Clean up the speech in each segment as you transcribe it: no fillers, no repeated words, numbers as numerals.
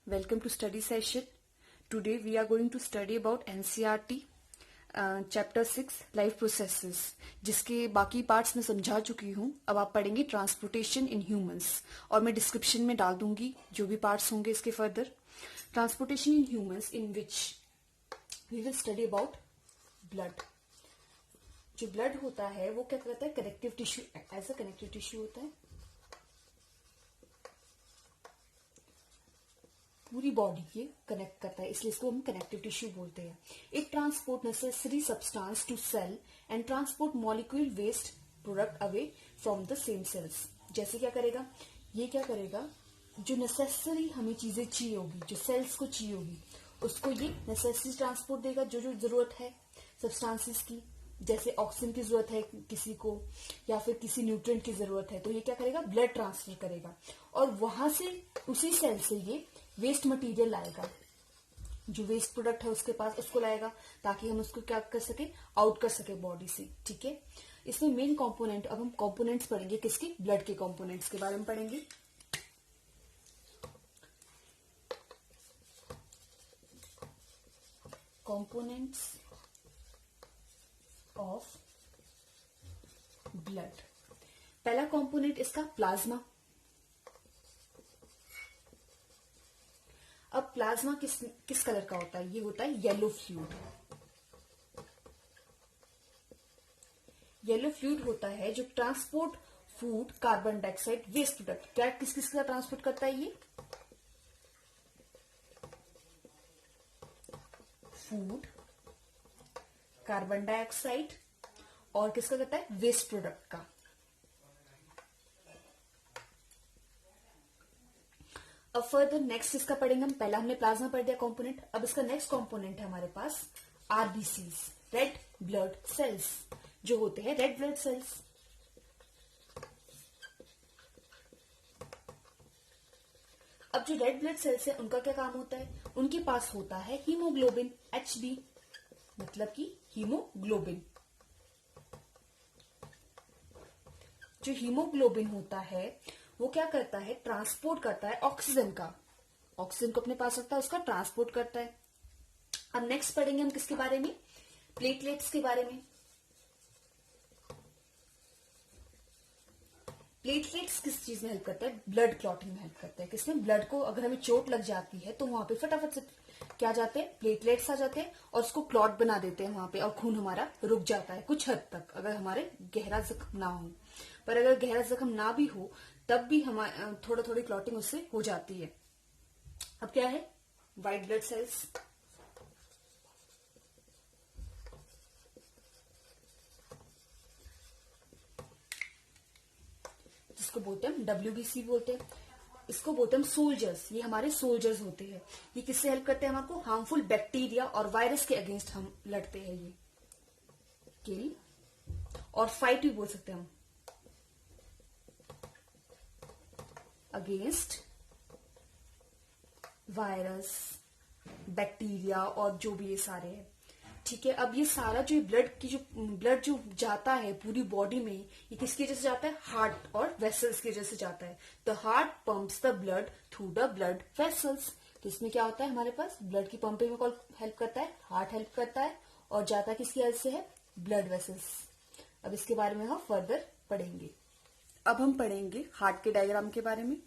Welcome to study session. Today we are going to study about NCERT chapter 6 life processes, जिसके बाकी parts मैं समझा चुकी हूँ. अब आप पढ़ेंगे ट्रांसपोर्टेशन इन ह्यूमंस, और मैं डिस्क्रिप्शन में डाल दूंगी जो भी पार्ट्स होंगे इसके further. Transportation in humans in which we will study about blood. जो ब्लड होता है वो क्या करता है, connective tissue, as a connective tissue होता है, पूरी बॉडी के कनेक्ट करता है, इसलिए इसको हम कनेक्टिव टिश्यू बोलते हैं. It transport necessary substance to cell and transport molecule waste product away from the same cells. जैसे क्या करेगा, ये क्या करेगा, जो नेसेसरी हमें चीजें चाहिए होगी, जो सेल्स को चाहिए होगी, उसको ये नेसेसरी ट्रांसपोर्ट देगा. जो जो जरूरत है सब्सटेंसेस की, जैसे ऑक्सीजन की जरूरत है किसी को, या फिर किसी न्यूट्रिएंट की जरूरत है, तो ये क्या करेगा, ब्लड ट्रांसफर करेगा, और वहां से उसी सेल से ये वेस्ट मटेरियल लाएगा, जो वेस्ट प्रोडक्ट है उसके पास, उसको लाएगा ताकि हम उसको क्या कर सके, आउट कर सके बॉडी से. ठीक है, इसमें मेन कंपोनेंट, अब हम कंपोनेंट्स पढ़ेंगे किसके, ब्लड के कंपोनेंट्स के बारे में पढ़ेंगे. Components of blood. पहला कंपोनेंट इसका प्लाज्मा. अब प्लाज्मा किस कलर का होता है, ये होता है येलो फ्लूइड. येलो फ्लूइड होता है जो transport food, carbon dioxide, waste product, क्या किस किस का ट्रांसपोर्ट करता है, ये फूड, कार्बन डाइऑक्साइड, और किसका करता है, वेस्ट प्रोडक्ट का. अब फर्दर नेक्स्ट इसका पढ़ेंगे हम. पहला हमने प्लाज्मा पढ़ दिया कंपोनेंट. अब इसका नेक्स्ट कंपोनेंट है हमारे पास आरबीसीज, रेड ब्लड सेल्स, जो होते हैं रेड ब्लड सेल्स. अब जो रेड ब्लड सेल्स है उनका क्या काम होता है, उनके पास होता है हीमोग्लोबिन, एचबी, मतलब कि हीमोग्लोबिन. जो हीमोग्लोबिन होता है वो क्या करता है, ट्रांसपोर्ट करता है ऑक्सीजन का, ऑक्सीजन को अपने पास रखता है, उसका ट्रांसपोर्ट करता है. अब नेक्स्ट पढ़ेंगे हम किसके बारे में, प्लेटलेट्स के बारे में. प्लेटलेट्स किस चीज में हेल्प करता है, ब्लड क्लॉटिंग में हेल्प करता है. किसमें, ब्लड को अगर हमें चोट लग जाती है तो वहां पे फटाफट से क्या जाते हैं, प्लेटलेट्स आ जाते हैं और उसको क्लॉट बना देते हैं वहां पे, और खून हमारा रुक जाता है कुछ हद तक, अगर हमारे गहरा जख्म ना हो. पर अगर गहरा जख्म ना भी हो तब भी हमारे थोड़ा थोड़ी क्लॉटिंग उससे हो जाती है. अब क्या है, व्हाइट ब्लड सेल्स. जिसको बोलते हैं डब्ल्यूबीसी बोलते हैं. इसको बोलते हैं सोल्जर्स. ये हमारे सोल्जर्स होते हैं. ये किससे हेल्प करते हैं, हमको हार्मफुल बैक्टीरिया और वायरस के अगेंस्ट हम लड़ते हैं. ये किल और फाइट भी बोल सकते हैं हम, अगेंस्ट वायरस, बैक्टीरिया और जो भी ये सारे हैं. ठीक है, अब ये सारा जो ब्लड जो जाता है पूरी बॉडी में, ये किसकी वजह से जाता है, हार्ट और वेसल्स की वजह से जाता है. The heart pumps the blood through the blood vessels. तो इसमें क्या होता है, हमारे पास ब्लड की पंपिंग में कौन हेल्प करता है, हार्ट हेल्प करता है, और जाता किसकी वजह से है, ब्लड वेसल्स. अब इसके बारे में हम फर्दर पढ़ेंगे. अब हम पढ़ेंगे हार्ट के डायग्राम के बारे में.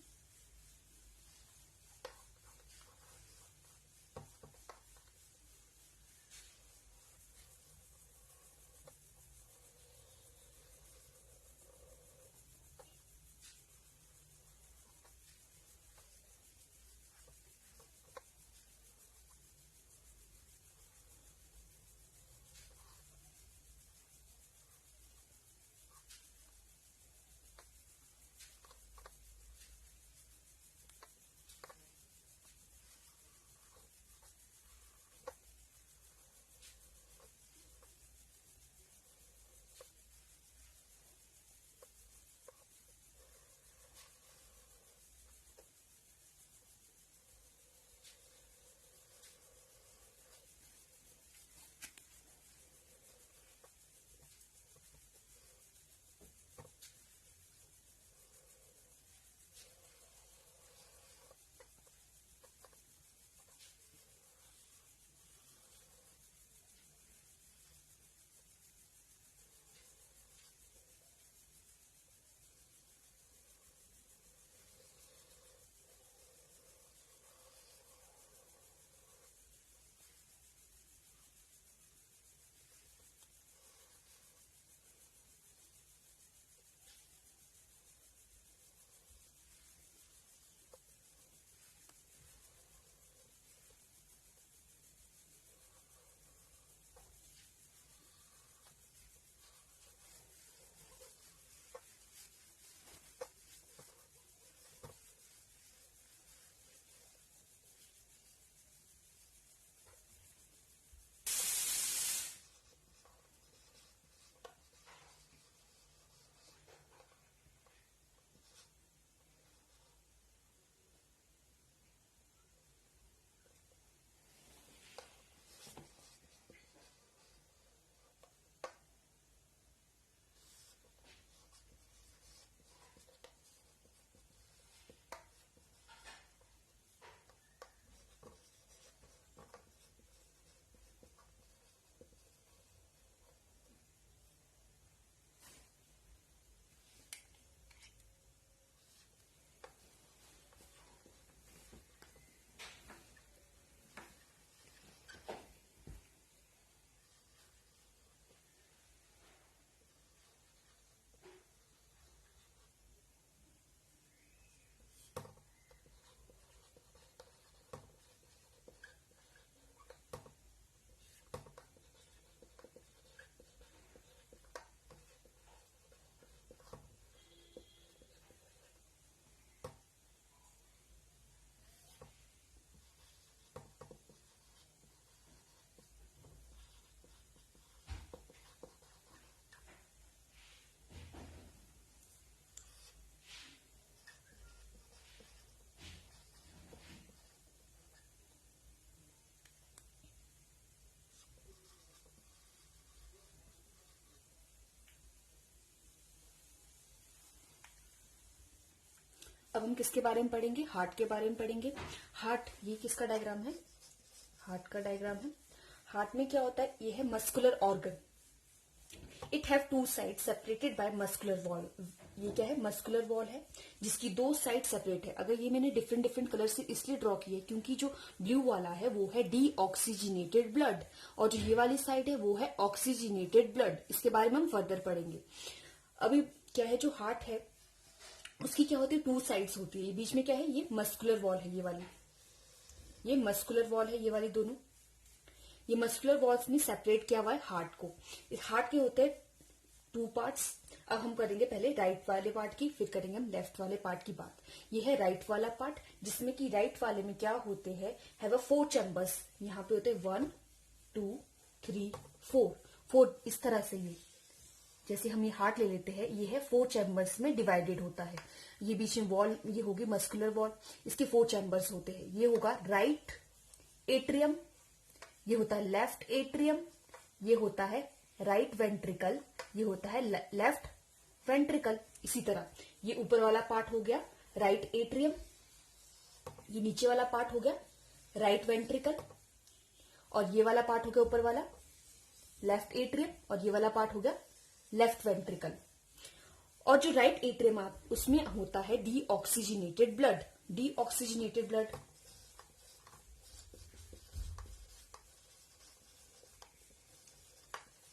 अब हम किसके बारे में पढ़ेंगे? हार्ट के बारे में पढ़ेंगे। हार्ट, ये किसका डायग्राम है? हार्ट का डायग्राम है। हार्ट में क्या होता है? ये है muscular organ. It have two side separated by muscular wall. ये क्या है? मस्कुलर वॉल है जिसकी दो साइड सेपरेट है। अगर ये मैंने डिफरेंट डिफरेंट कलर से इसलिए ड्रॉ किया क्योंकि जो ब्लू वाला है वो है डीऑक्सीजनेटेड ब्लड और जो ये वाली साइड है वो है ऑक्सीजनेटेड ब्लड। इसके बारे में हम फर्दर पढ़ेंगे। अभी क्या है, जो हार्ट है उसकी क्या होती है? टू साइड्स होती है। बीच में क्या है? ये मस्कुलर वॉल है, ये वाली, ये मस्कुलर वॉल है, ये वाली दोनों। ये मस्कुलर वॉल्स ने सेपरेट किया हुआ है हार्ट को। इस हार्ट के होते हैं टू पार्ट्स। अब हम करेंगे पहले राइट वाले पार्ट की, फिर करेंगे हम लेफ्ट वाले पार्ट की बात। ये है राइट वाला पार्ट, जिसमें कि राइट वाले में क्या होते हैं? Have a 4 chambers. यहाँ पे होते हैं 1 2 3 4 4 इस तरह से। ये जैसे हम ये हार्ट ले लेते हैं, ये है 4 चैम्बर्स में डिवाइडेड होता है। ये बीच में वॉल, ये होगी मस्कुलर वॉल, इसके 4 चैम्बर्स होते हैं। ये होगा राइट एट्रियम, ये होता है लेफ्ट एट्रियम, ये होता है राइट वेंट्रिकल, ये होता है लेफ्ट वेंट्रिकल। इसी तरह ये ऊपर वाला पार्ट हो गया राइट एट्रियम, ये नीचे वाला पार्ट हो गया राइट वेंट्रिकल, और ये वाला पार्ट हो गया ऊपर वाला लेफ्ट एट्रियम, और ये वाला पार्ट हो गया लेफ्ट वेंट्रिकल। और जो राइट एट्रियम आप उसमें होता है डीऑक्सीजनेटेड ब्लड। डीऑक्सीजनेटेड ब्लड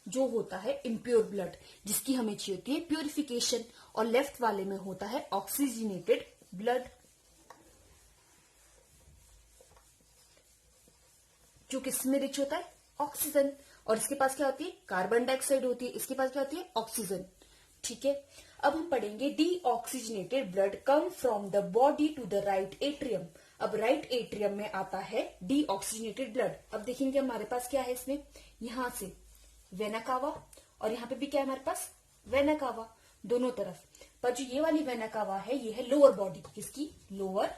जो होता है इम्प्योर ब्लड, जिसकी हमें चाहिए होती है प्यूरिफिकेशन। और लेफ्ट वाले में होता है ऑक्सीजनेटेड ब्लड, जो किस में रिच होता है? ऑक्सीजन। और इसके पास क्या होती है? कार्बन डाइऑक्साइड होती है। इसके पास क्या होती है? ऑक्सीजन। ठीक है, अब हम पढ़ेंगे deoxygenated blood come from the body to the right atrium. अब राइट एट्रियम में आता है डीऑक्सीजनेटेड ब्लड। अब देखेंगे हमारे पास क्या है इसमें, यहां से वेना कावा, और यहाँ पे भी क्या है हमारे पास? वेना कावा, दोनों तरफ। पर जो ये वाली वेना कावा है, ये है लोअर बॉडी की। किसकी? लोअर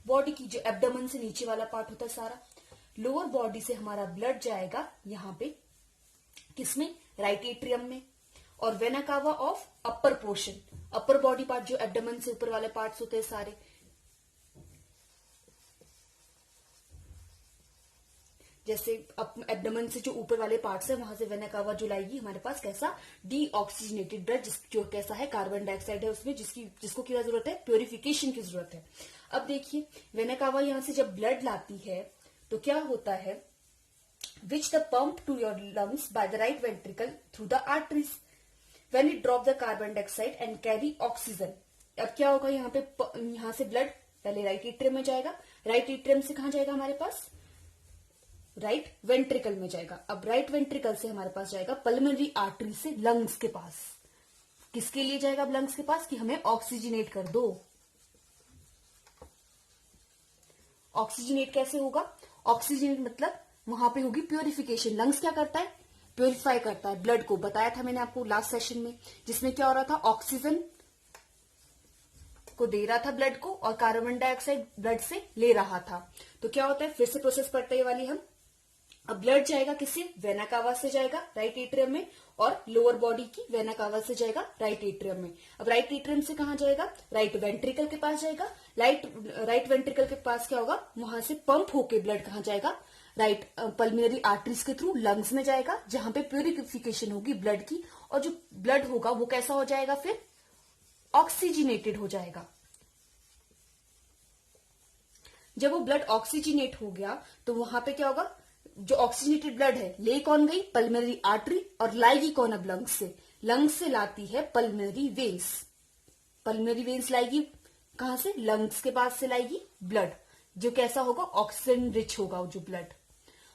बॉडी की, जो एब्डोमेन से नीचे वाला पार्ट होता है सारा। लोअर बॉडी से हमारा ब्लड जाएगा यहाँ पे, किसमें? राइट एट्रियम में। और vena cava of upper portion, upper body part, जो एब्डोमेन से ऊपर वाले पार्ट्स होते हैं सारे। जैसे एब्डोमेन से जो ऊपर वाले पार्ट्स है वहां से वेना कावा जो लाएगी हमारे पास कैसा? डीऑक्सीजनेटेड ब्लड, जो कैसा है? कार्बन डाइऑक्साइड है उसमें, जिसको क्या जरूरत है? प्योरिफिकेशन की जरूरत है। अब देखिए वेना कावा यहां से जब ब्लड लाती है तो क्या होता है? Which the pump to your lungs by the right ventricle through the arteries when it drop the carbon dioxide and carry oxygen. अब क्या होगा यहाँ पे? यहाँ से ब्लड पहले राइट एट्रियम में जाएगा, राइट एट्रियम से कहां जाएगा हमारे पास? राइट वेंट्रिकल में जाएगा। अब राइट वेंट्रिकल से हमारे पास जाएगा पल्मोनरी आर्टरी से लंग्स के पास। किसके लिए जाएगा लंग्स के पास? कि हमें ऑक्सीजनेट कर दो। ऑक्सीजनेट कैसे होगा? ऑक्सीजनेट मतलब वहां पे होगी प्योरिफिकेशन। लंग्स क्या करता है? प्योरीफाई करता है ब्लड को। बताया था मैंने आपको लास्ट सेशन में, जिसमें क्या हो रहा था? ऑक्सीजन को दे रहा था ब्लड को और कार्बन डाइऑक्साइड ब्लड से ले रहा था। तो क्या होता है? फिर से प्रोसेस पढ़ते हैं वाली हम। अब ब्लड जाएगा किससे? वेना कावा से जाएगा राइट एट्रियम में, और लोअर बॉडी की वेना कावा से जाएगा राइट एट्रियम में। अब राइट एट्रियम से कहां जाएगा? राइट वेंट्रिकल के पास जाएगा। राइट वेंट्रिकल के पास क्या होगा? वहां से पंप होके ब्लड कहां जाएगा? राइट पल्मोनरी आर्टरीज के थ्रू लंग्स में जाएगा, जहां पे प्यूरिफिकेशन होगी ब्लड की। और जो ब्लड होगा वो कैसा हो जाएगा? फिर ऑक्सीजनेटेड हो जाएगा। जब वो ब्लड ऑक्सीजनेट हो गया तो वहां पे क्या होगा? जो ऑक्सीजनेटेड ब्लड है ले कौन गई? पल्मोनरी आर्टरी, और लाएगी कौन अब? लंग्स से। लंग्स से लाती है पल्मोनरी वेन्स। पल्मोनरी वेन्स लाएगी कहां से? लंग्स के पास से लाएगी ब्लड, जो कैसा होगा? ऑक्सीजन रिच होगा जो ब्लड।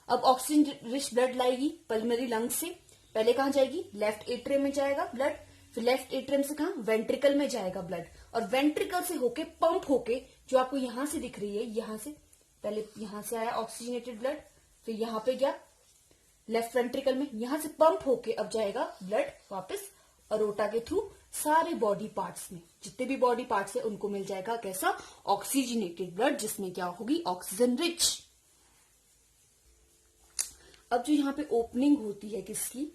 अब ऑक्सीजन रिच ब्लड लाएगी पल्मोनरी लंग्स से। पहले कहां जाएगी? लेफ्ट एट्रियम में जाएगा ब्लड, फिर लेफ्ट एट्रियम से कहां? वेंट्रिकल में जाएगा ब्लड, और वेंट्रिकल से होके पंप होके, जो आपको यहां से दिख रही है, यहां से पहले यहां से आया ऑक्सीजनेटेड ब्लड, फिर यहां पे गया लेफ्ट वेंट्रिकल में, यहां से पंप होके अब जाएगा ब्लड वापस अरोटा के थ्रू सारे बॉडी पार्ट्स में। जितने भी बॉडी पार्ट्स है उनको मिल जाएगा कैसा? ऑक्सीजनेटेड ब्लड, जिसमें क्या होगी? Oxygen rich. अब जो यहाँ पे ओपनिंग होती है किसकी?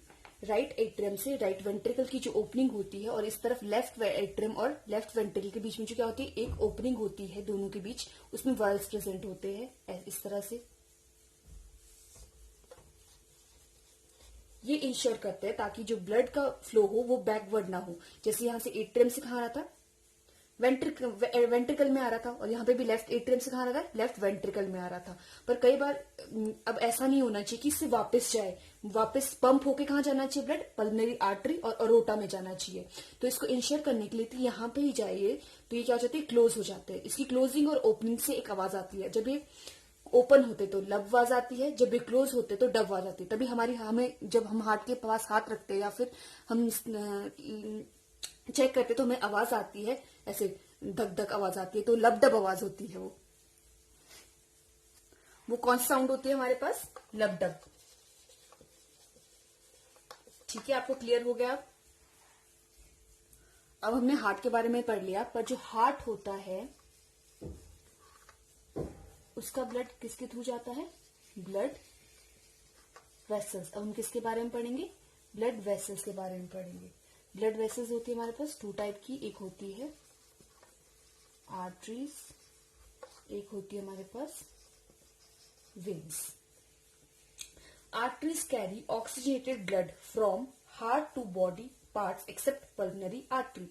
राइट एट्रियम से राइट वेंट्रिकल की जो ओपनिंग होती है और इस तरफ लेफ्ट एट्रियम और लेफ्ट वेंट्रिकल के बीच में जो क्या होती है, एक ओपनिंग होती है दोनों के बीच, उसमें वाल्व्स प्रेजेंट होते हैं इस तरह से। ये इंश्योर करते हैं ताकि जो ब्लड का फ्लो हो वो बैकवर्ड ना हो। जैसे यहां से एट्रियम से कहा रहा था, वेंट्रिकल में आ रहा था, और यहाँ पे भी लेफ्ट एट्रियम से कहा रहा था, लेफ्ट वेंट्रिकल में आ रहा था। पर कई बार अब ऐसा नहीं होना चाहिए कि इससे वापस जाए, वापस पंप होके कहाँ जाना चाहिए ब्लड, पल्मोनरी आर्टरी और अरोटा में जाना चाहिए। तो इसको इंश्योर करने के लिए तो यहाँ पे ही जाइए, तो ये क्या हो जाती है, क्लोज हो जाते हैं। इसकी क्लोजिंग और ओपनिंग से एक आवाज आती है। जब ये ओपन होते तो लब आवाज आती है, जब ये क्लोज होते तो डब आवाज आती है। तभी हमें जब हम हार्ट के पास हाथ रखते हैं या फिर हम चेक करते तो हमें आवाज आती है, ऐसे धक धक आवाज आती है, तो लब डब आवाज होती है। वो कौन सी साउंड होती है हमारे पास, लब डब। ठीक है, आपको क्लियर हो गया। अब हमने हार्ट के बारे में पढ़ लिया, पर जो हार्ट होता है उसका ब्लड किसके थ्रू जाता है, ब्लड वेसल्स। अब हम किसके बारे में पढ़ेंगे, ब्लड वेसल्स के बारे में पढ़ेंगे। ब्लड वेसल्स होती है हमारे पास 2 टाइप की, एक होती है आर्टरीज, एक होती है हमारे पास veins. Arteries carry oxygenated blood from heart to body parts except pulmonary artery.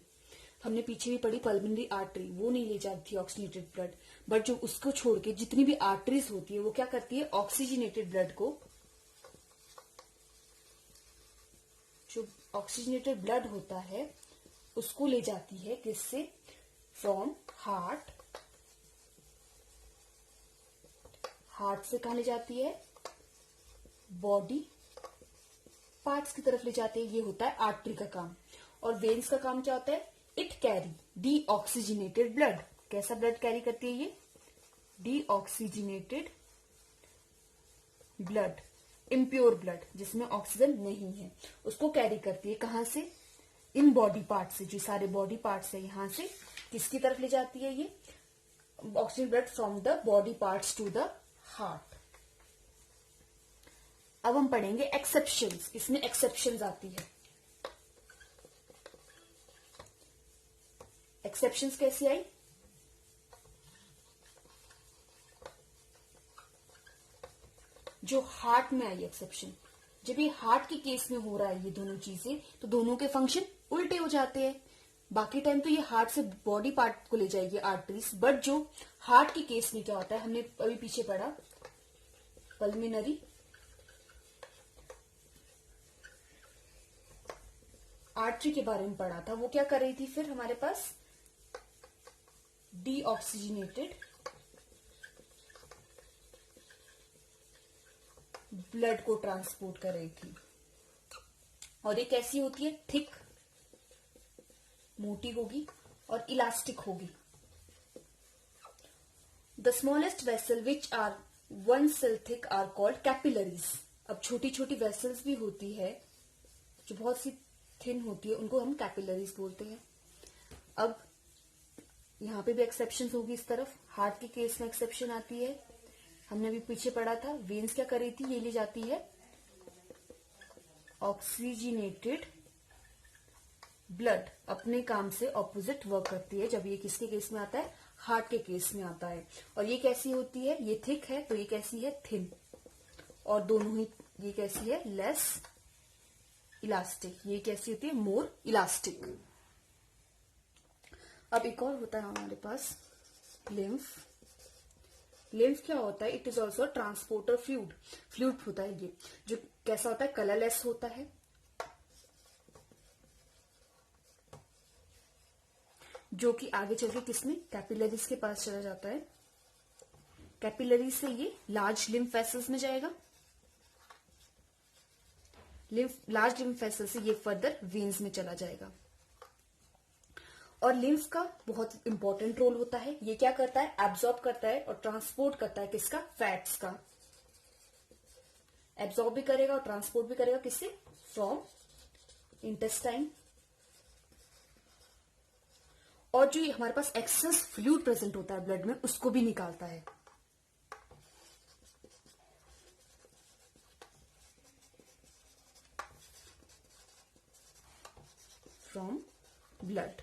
हमने पीछे भी पढ़ी पल्मोनरी आर्टरी, वो नहीं ले जाती ऑक्सीजनेटेड ब्लड, बट जो उसको छोड़ के जितनी भी आर्टरीज होती है वो क्या करती है, ऑक्सीजनेटेड ब्लड को, जो ऑक्सीजनेटेड ब्लड होता है उसको ले जाती है किससे, फ्रॉम हार्ट, हार्ट से कहा ले जाती है, बॉडी पार्ट्स की तरफ ले जाते हैं। ये होता है आर्टरी का काम। और वेन्स का काम क्या होता है, इट कैरी डीऑक्सीजनेटेड ब्लड। कैसा ब्लड कैरी करती है ये, डीऑक्सीजनेटेड ब्लड, इम्प्योर ब्लड जिसमें ऑक्सीजन नहीं है, उसको कैरी करती है। कहां से, इन बॉडी पार्ट से, जो सारे बॉडी पार्ट्स है यहां से किसकी तरफ ले जाती है ये oxygen blood, from the body parts to the heart. अब हम पढ़ेंगे एक्सेप्शंस, इसमें एक्सेप्शंस आती है। एक्सेप्शंस कैसी आई, जो हार्ट में आई एक्सेप्शन, जब ये हार्ट के केस में हो रहा है ये दोनों चीजें, तो दोनों के फंक्शन उल्टे हो जाते हैं। बाकी टाइम तो ये हार्ट से बॉडी पार्ट को ले जाएगी आर्टरीज, बट जो हार्ट के केस में क्या होता है, हमने अभी पीछे पढ़ा पल्मोनरी आर्टरी के बारे में पढ़ा था। वो क्या कर रही थी फिर हमारे पास, डीऑक्सीजनेटेड ब्लड को ट्रांसपोर्ट कर रही थी। और ये कैसी होती है, थिक, मोटी होगी और इलास्टिक होगी। The smallest vessel which are 1 cell thick are called capillaries. अब छोटी छोटी वेसल्स भी होती है जो बहुत सी थिन होती है, उनको हम कैपिलरीज बोलते हैं। अब यहां पे भी एक्सेप्शन होगी, इस तरफ हार्ट के केस में एक्सेप्शन आती है। हमने भी पीछे पढ़ा था, वेन्स क्या कर रही थी, ये ले जाती है ऑक्सीजनेटेड ब्लड, अपने काम से ऑपोजिट वर्क करती है जब ये किसके केस में आता है, हार्ट के केस में आता है। और ये कैसी होती है, ये थिक है तो ये कैसी है, थिन। और दोनों ही, ये कैसी है, लेस इलास्टिक, ये कैसी होती है, मोर इलास्टिक। अब एक और होता है हमारे पास लिम्फ। लिम्फ क्या होता है, it is also transporter fluid. Fluid होता है ये, जो कैसा होता है, कलरलेस होता है, जो कि आगे चल के किसमें, कैपिलरीज के पास चला जाता है। कैपिलरी से ये लार्ज लिम्फ वेसल्स में जाएगा, लार्ज लिम्फ वेसल से ये फर्दर वेन्स में चला जाएगा। और लिम्फ का बहुत इंपॉर्टेंट रोल होता है। ये क्या करता है, एब्जॉर्ब करता है और ट्रांसपोर्ट करता है किसका, फैट्स का। एब्जॉर्ब भी करेगा और ट्रांसपोर्ट भी करेगा, किससे, फ्रॉम इंटेस्टाइन। और जो ये हमारे पास एक्सेस फ्लूइड प्रेजेंट होता है ब्लड में, उसको भी निकालता है। from blood.